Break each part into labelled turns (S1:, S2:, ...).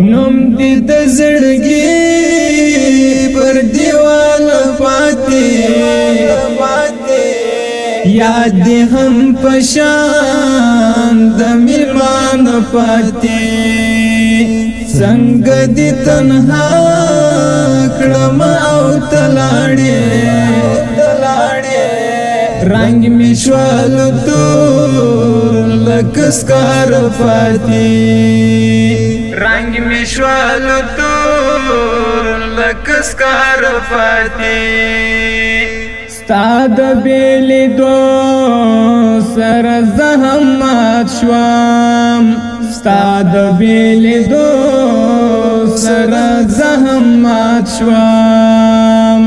S1: نوم دې د زړګي پر دیوال پاتې یاد دې هم پشان د میلمان پاتې څنګه دې تنها کړم او تلاړې رنگ می شوالو تور لکسکار پاتې رنگ می شوالو تور لکسکار پاتې ستاد بیلی دو سر زحمت شوام ستاد بیلی دو سر زحمت شوام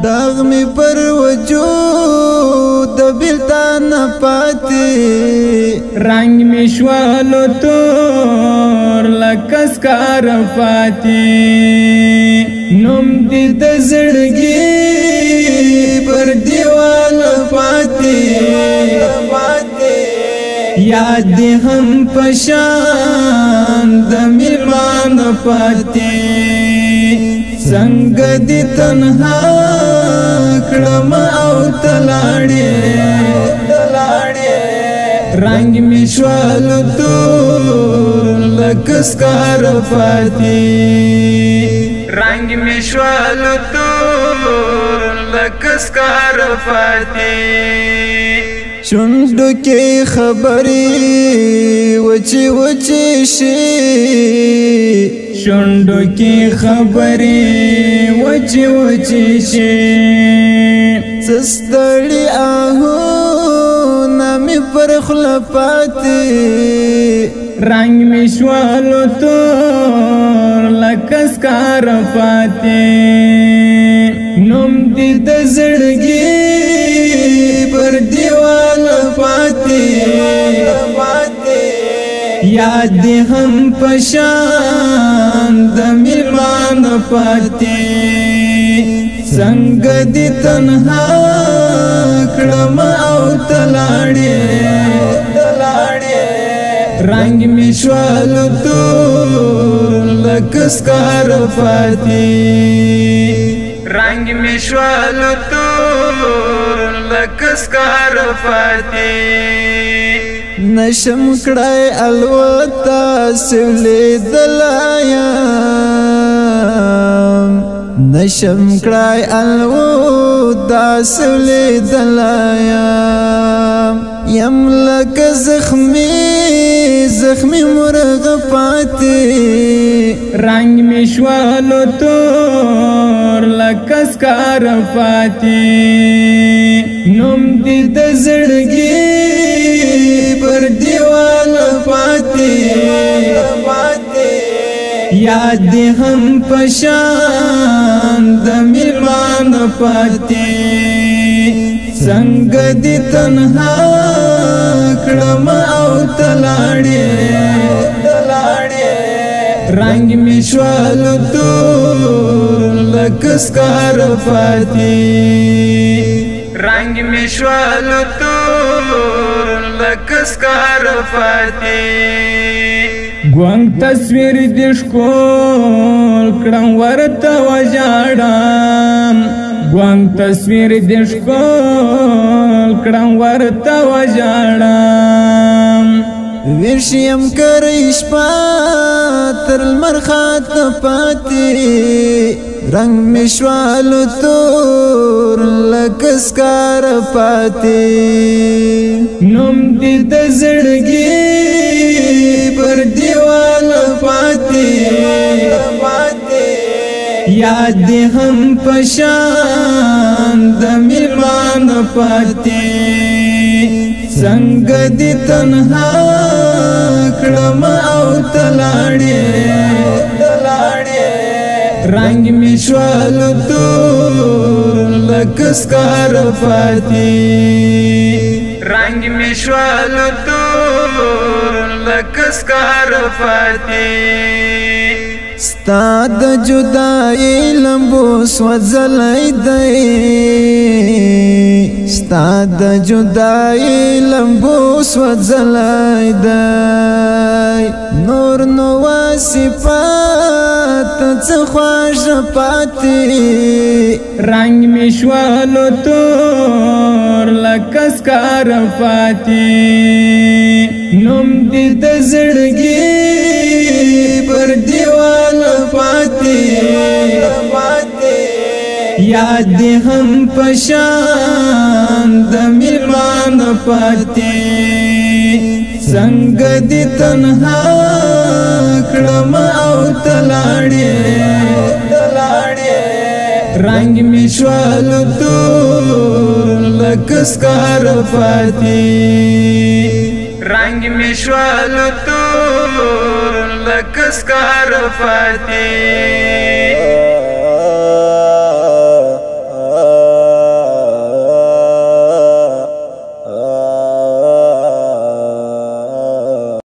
S1: داغ می پر وجود بلتان پاتی رنگ می شوالو تور لکسکار پاتی نوم دی د زړګي پر دیوال پاتی یاد دی هم پشان د میلمان پاتی څنګه دی تنها کړم او تلاړې رنگ می شوالو تور لکسکار پاتی رنگ می شوالو تور لکسکار پاتی شونډو کې خبرې وچی وچی شي شونډو کې خبرې وچی وچی شي سستړي آهو نامي پر خلپاتې رنگ می شوالو تور لکسکار پاتې نوم دې د زړګي پر دیوال پاتې یاد دې هم پشان د میلمان پاتې څنګه دې تنها کړم او تلاړې رنگ می شوالو تور لکسکار پاتی رنگ می شوالو تور لکسکار پاتی نشم کړای الوتا سولې دلایا نشم کړای الوتا سولې دلایا یم لک زخمی مرغ پاتی رنگ می شوالو تور لکسکار پاتی نوم دې د زړګي پر دیوال پاتی یاد دې هم پشان د میلمان پاتی څنګه دې تنها کړم او تلاړې رنگ می شوالو تور لکسکار پاتی رنگ می شوالو تور لکسکار پاتی ګوند تصویر دې ښکل کړم ورته وژاړم ګوند تصویر دې ښکل کړم ورته وژاړم ویشیم کریش پاتر المرخات پاتی رنگ می شوالو تور لکسکار پاتی نوم دې د زړګي پر دیوال پاتی یاد دې هم پشان د میلمان پاتی څنګه دې تنها کړم او تلاړې رنگ می شوالو تور لکسکار پاتی رنگ می شوالو تور لکسکار پاتی ستا د جدائی لمبو سوځلای دی ستا د جدائی لمبو سوځلای دی نور نو صفات څه خوښ پاتې رنگ می شوالو تور لکه سکار پاتې نوم دې د زړګي پر دیوال پاتې یاد دې هم پشان د میلمان پاتې څنګه دې تنها کړم او تلاړې رنگ می شوالو تور لکه سکار پاتې رنگ می شوالو تور لکه سکار پاتې